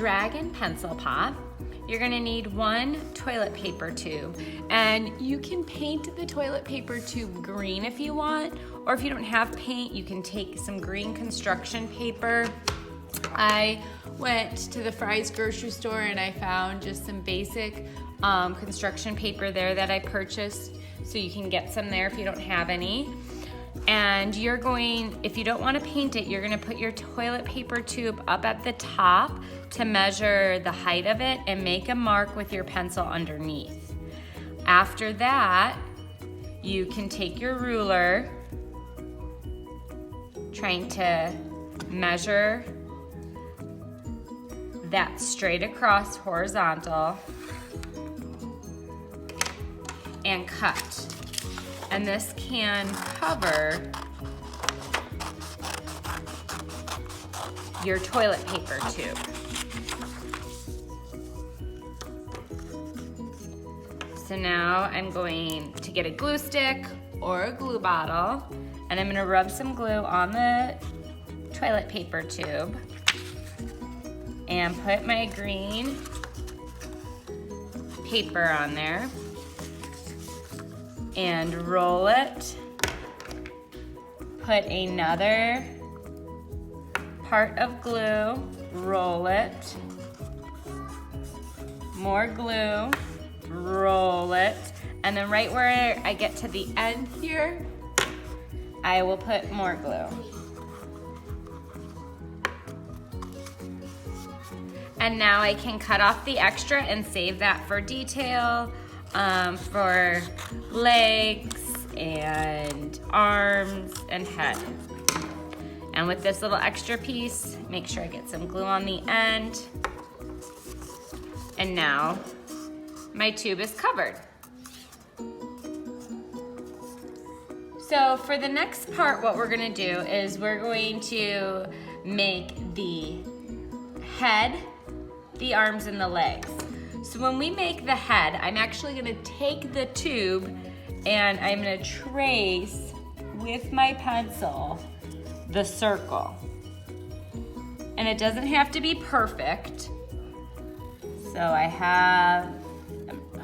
dragon pencil pot. You're gonna need 1 toilet paper tube, and you can paint the toilet paper tube green if you want, or if you don't have paint, you can take some green construction paper. I went to the Fry's grocery store and I found just some basic construction paper there that I purchased, so you can get some there if you don't have any. And you're going, if you don't want to paint it, you're going to put your toilet paper tube up at the top to measure the height of it and make a mark with your pencil underneath. After that, you can take your ruler, trying to measure that straight across horizontal, and cut. And this can cover your toilet paper tube. So now I'm going to get a glue stick or a glue bottle, and I'm gonna rub some glue on the toilet paper tube and put my green paper on there and roll it. Put another part of glue, roll it. More glue, roll it. And then right where I get to the end here, I will put more glue. And now I can cut off the extra and save that for detail, for legs and arms and head. And with this little extra piece, make sure I get some glue on the end. And now my tube is covered. So for the next part, what we're gonna do is we're going to make the head, the arms, and the legs. So when we make the head, I'm actually gonna take the tube and I'm gonna trace with my pencil the circle. And it doesn't have to be perfect. So I have,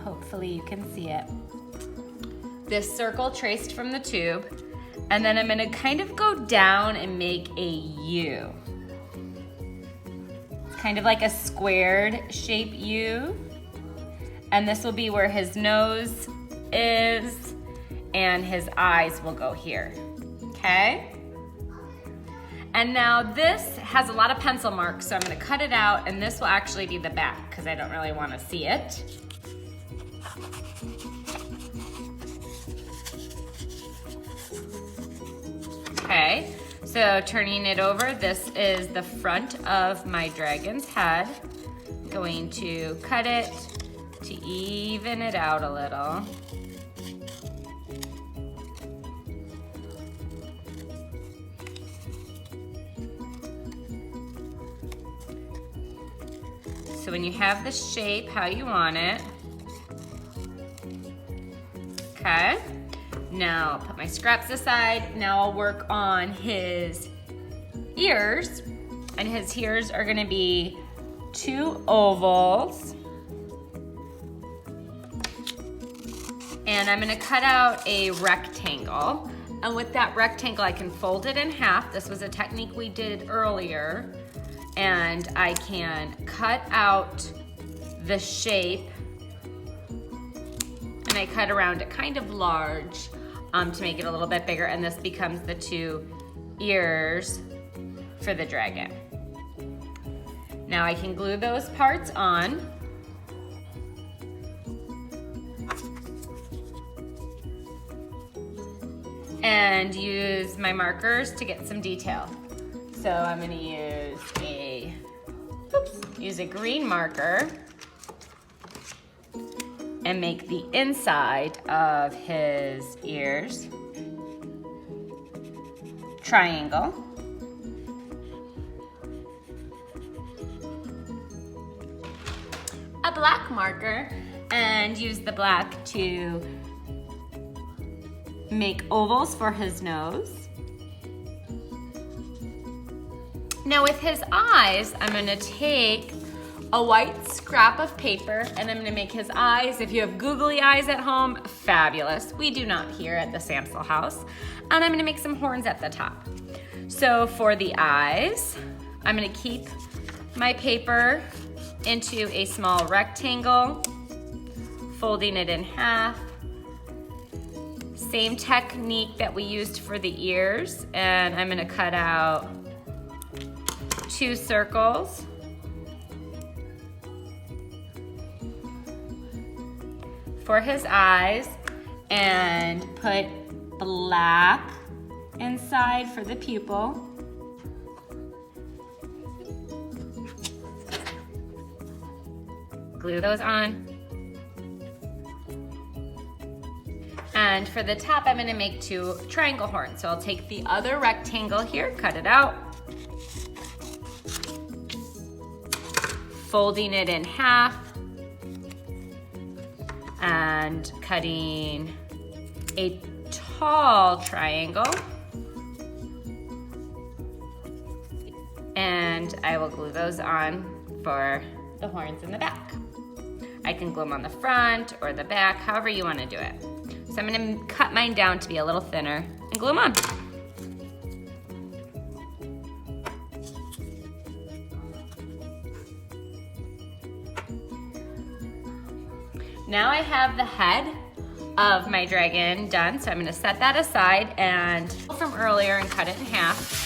hopefully you can see it, this circle traced from the tube, and then I'm gonna kind of go down and make a U. Kind of like a squared shape U. And this will be where his nose is, and his eyes will go here, okay? And now this has a lot of pencil marks, so I'm gonna cut it out, and this will actually be the back, because I don't really wanna see it. Okay, so turning it over, this is the front of my dragon's head. I'm going to cut it to even it out a little. So when you have the shape how you want it, okay? Now I'll put my scraps aside. Now I'll work on his ears, and his ears are gonna be 2 ovals. And I'm gonna cut out a rectangle. And with that rectangle, I can fold it in half. This was a technique we did earlier. And I can cut out the shape, and I cut around it kind of large to make it a little bit bigger, and this becomes the 2 ears for the dragon. Now I can glue those parts on. And use my markers to get some detail. So I'm gonna use a green marker and make the inside of his ears triangle. A black marker, and use the black to make ovals for his nose. Now with his eyes, I'm gonna take a white scrap of paper, and I'm gonna make his eyes. If you have googly eyes at home, fabulous. We do not here at the Samsel house. And I'm gonna make some horns at the top. So for the eyes, I'm gonna keep my paper into a small rectangle, folding it in half. Same technique that we used for the ears, and I'm gonna cut out 2 circles. For his eyes, and put black inside for the pupil. Glue those on. And for the top, I'm gonna make 2 triangle horns. So I'll take the other rectangle here, cut it out, folding it in half, and cutting a tall triangle. And I will glue those on for the horns in the back. I can glue them on the front or the back, however you want to do it. So I'm going to cut mine down to be a little thinner and glue them on. Now I have the head of my dragon done, so I'm going to set that aside and from earlier and cut it in half.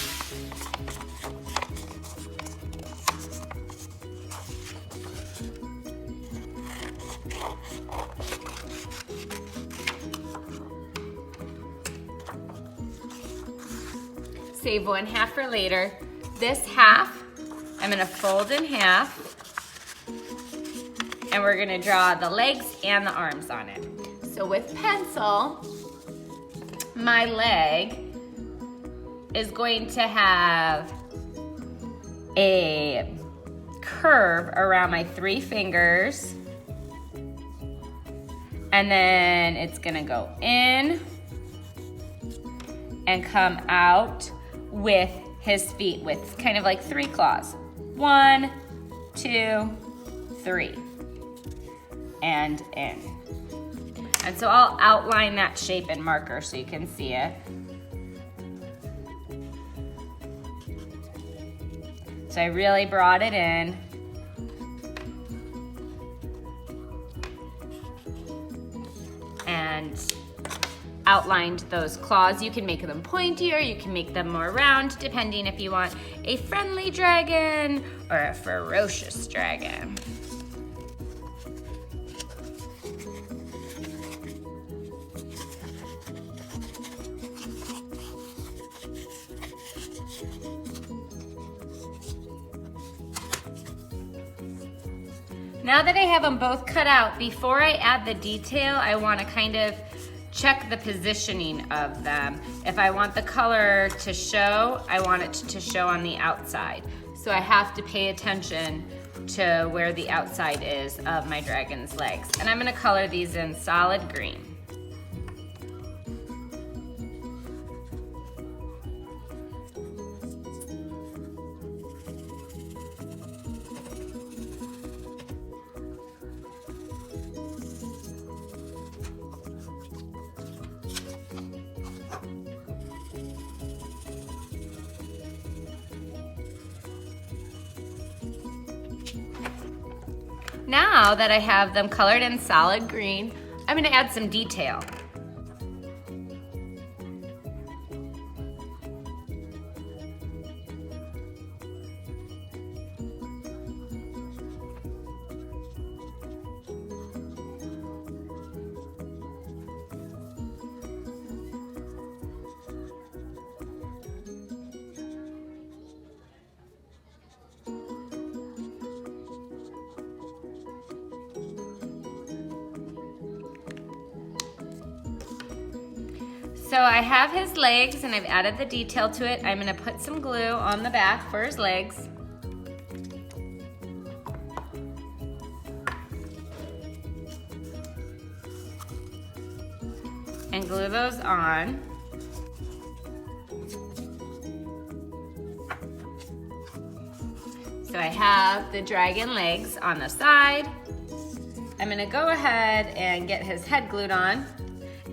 Save 1 half for later. This half, I'm gonna fold in half, and we're gonna draw the legs and the arms on it. So with pencil, my leg is going to have a curve around my 3 fingers, and then it's gonna go in and come out with his feet with kind of like 3 claws. 1, 2, 3, and in. And so I'll outline that shape in marker so you can see it. So I really brought it in. And outlined those claws. You can make them pointy or you can make them more round, depending if you want a friendly dragon or a ferocious dragon. Now that I have them both cut out, before I add the detail, I want to kind of check the positioning of them. If I want the color to show, I want it to show on the outside. So I have to pay attention to where the outside is of my dragon's legs. And I'm gonna color these in solid green. Now that I have them colored in solid green, I'm going to add some detail. So I have his legs and I've added the detail to it. I'm gonna put some glue on the back for his legs. And glue those on. So I have the dragon legs on the side. I'm gonna go ahead and get his head glued on,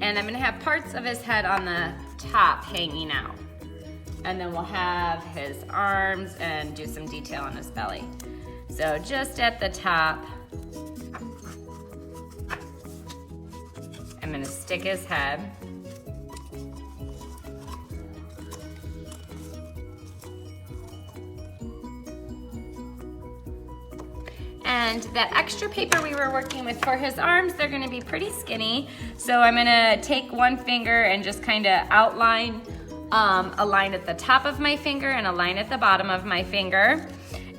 and I'm gonna have parts of his head on the top hanging out. And then we'll have his arms and do some detail on his belly. So just at the top, I'm gonna stick his head. And that extra paper we were working with for his arms, they're gonna be pretty skinny. So I'm gonna take one finger and just kinda outline a line at the top of my finger and a line at the bottom of my finger.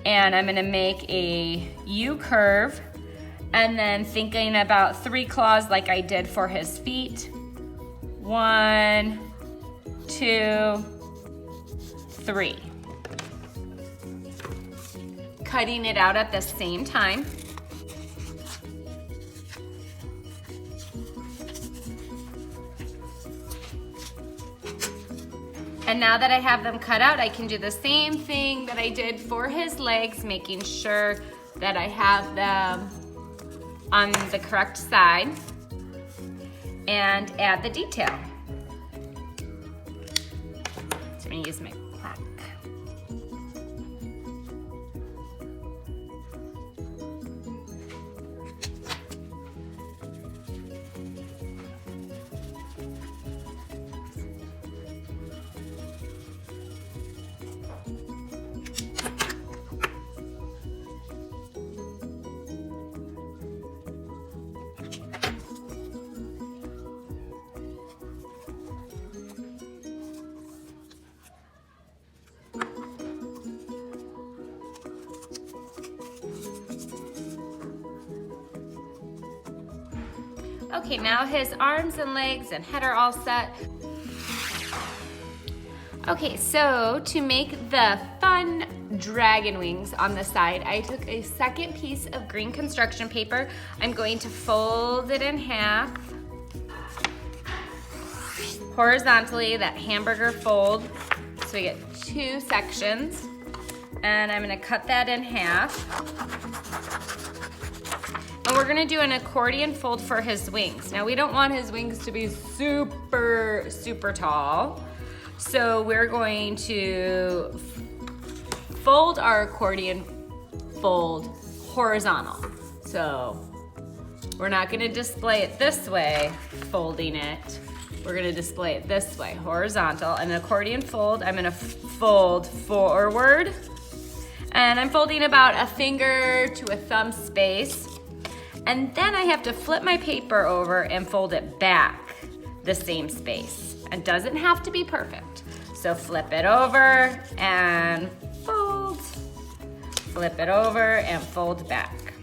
And I'm gonna make a U curve, and then thinking about 3 claws like I did for his feet. 1, 2, 3. Cutting it out at the same time. And now that I have them cut out, I can do the same thing that I did for his legs, making sure that I have them on the correct side, and add the detail. So I'm gonna use my plaque. Okay, now his arms and legs and head are all set. Okay, so to make the fun dragon wings on the side, I took a second piece of green construction paper. I'm going to fold it in half horizontally, that hamburger fold, so we get 2 sections. And I'm gonna cut that in half. And we're gonna do an accordion fold for his wings. Now we don't want his wings to be super, super tall. So we're going to fold our accordion fold horizontal. So we're not gonna display it this way, folding it. We're gonna display it this way, horizontal. And an accordion fold, I'm gonna fold forward. And I'm folding about a finger to a thumb space. And then I have to flip my paper over and fold it back the same space. It doesn't have to be perfect. So flip it over and fold. Flip it over and fold back.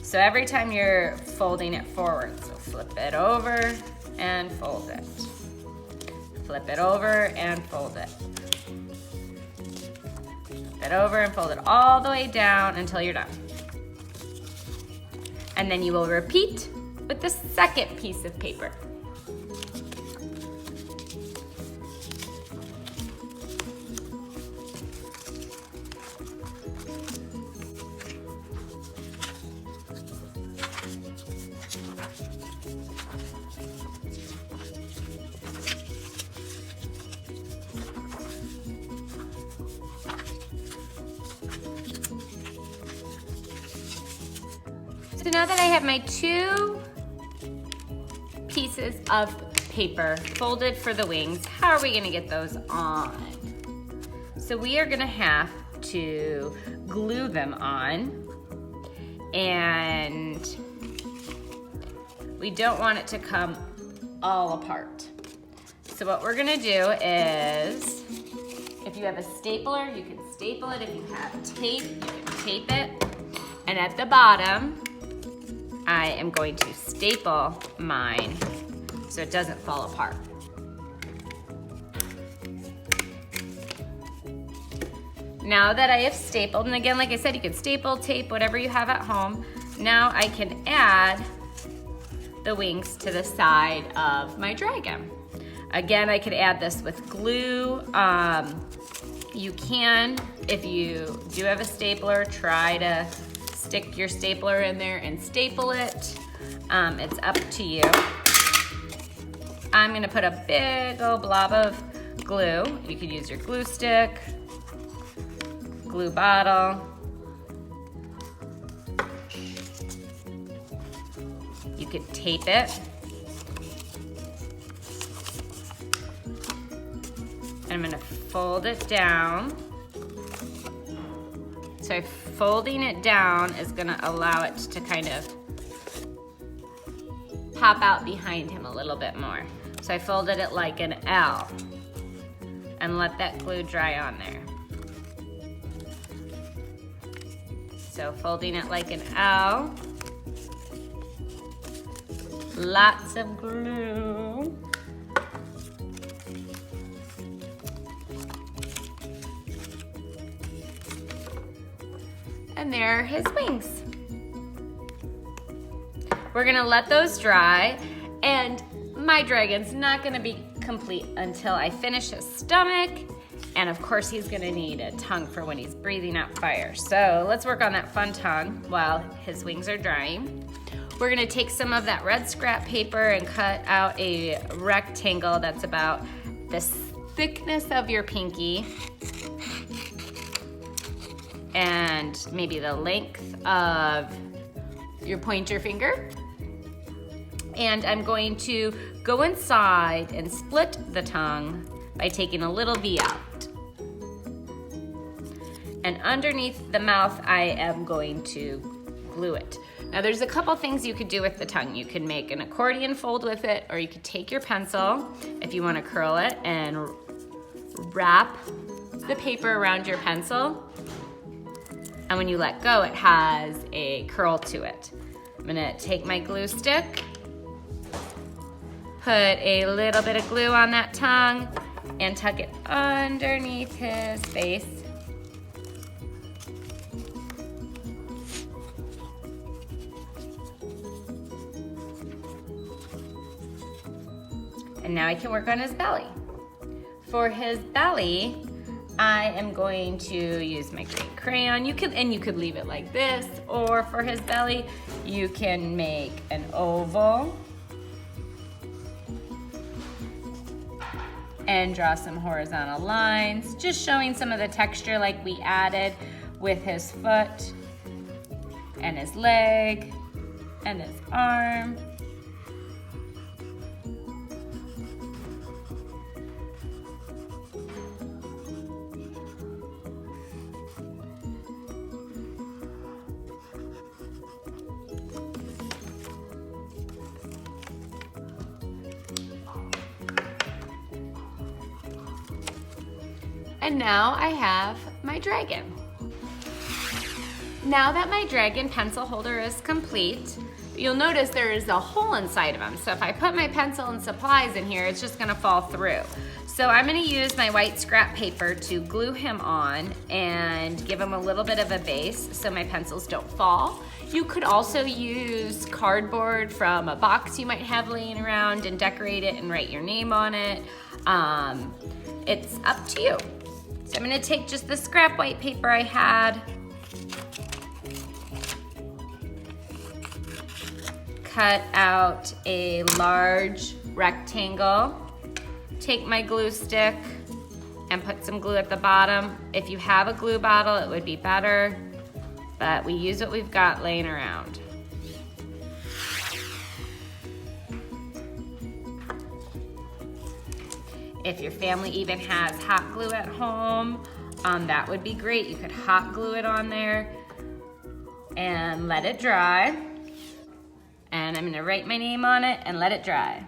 So every time you're folding it forward, so flip it over and fold it. Flip it over and fold it. Flip it over and fold it all the way down until you're done. And then you will repeat with the second piece of paper. So now that I have my 2 pieces of paper folded for the wings, how are we gonna get those on? So we are gonna have to glue them on, and we don't want it to come all apart. So what we're gonna do is, if you have a stapler, you can staple it. If you have tape, you can tape it. And at the bottom, I am going to staple mine so it doesn't fall apart. Now that I have stapled, and again, like I said, you can staple, tape, whatever you have at home. Now I can add the wings to the side of my dragon. Again, I could add this with glue. You can, if you do have a stapler, try to stick your stapler in there and staple it. It's up to you. I'm gonna put a big old blob of glue. You could use your glue stick, glue bottle. You could tape it. I'm gonna fold it down. So folding it down is gonna allow it to kind of pop out behind him a little bit more. So I folded it like an L and let that glue dry on there. So folding it like an L. Lots of glue. And there are his wings. We're gonna let those dry, and my dragon's not gonna be complete until I finish his stomach, and of course he's gonna need a tongue for when he's breathing out fire. So let's work on that fun tongue while his wings are drying. We're gonna take some of that red scrap paper and cut out a rectangle that's about the thickness of your pinky and maybe the length of your pointer finger. And I'm going to go inside and split the tongue by taking a little V out. And underneath the mouth, I am going to glue it. Now there's a couple things you could do with the tongue. You could make an accordion fold with it, or you could take your pencil, if you want to curl it, and wrap the paper around your pencil. And when you let go, it has a curl to it. I'm gonna take my glue stick, put a little bit of glue on that tongue, and tuck it underneath his face. And now I can work on his belly. For his belly, I am going to use my green crayon. You could leave it like this, or for his belly, you can make an oval and draw some horizontal lines, just showing some of the texture like we added with his foot and his leg and his arm. And now I have my dragon. Now that my dragon pencil holder is complete, you'll notice there is a hole inside of him. So if I put my pencil and supplies in here, it's just gonna fall through. So I'm gonna use my white scrap paper to glue him on and give him a little bit of a base so my pencils don't fall. You could also use cardboard from a box you might have laying around and decorate it and write your name on it. It's up to you. So I'm gonna take just the scrap white paper I had, cut out a large rectangle, take my glue stick and put some glue at the bottom. If you have a glue bottle, it would be better, but we use what we've got laying around. If your family even has hot glue at home, that would be great. You could hot glue it on there and let it dry. And I'm gonna write my name on it and let it dry.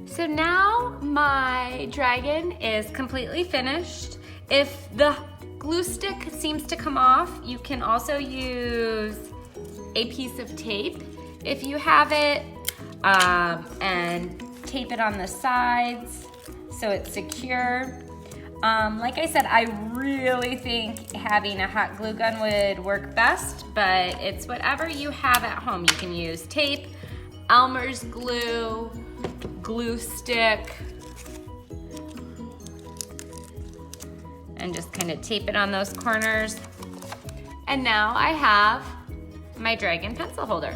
So now my dragon is completely finished. If the glue stick seems to come off, you can also use a piece of tape if you have it, and tape it on the sides so it's secure. Like I said, I really think having a hot glue gun would work best, but it's whatever you have at home. You can use tape, Elmer's glue, glue stick, and just kind of tape it on those corners. And now I have my dragon pencil holder.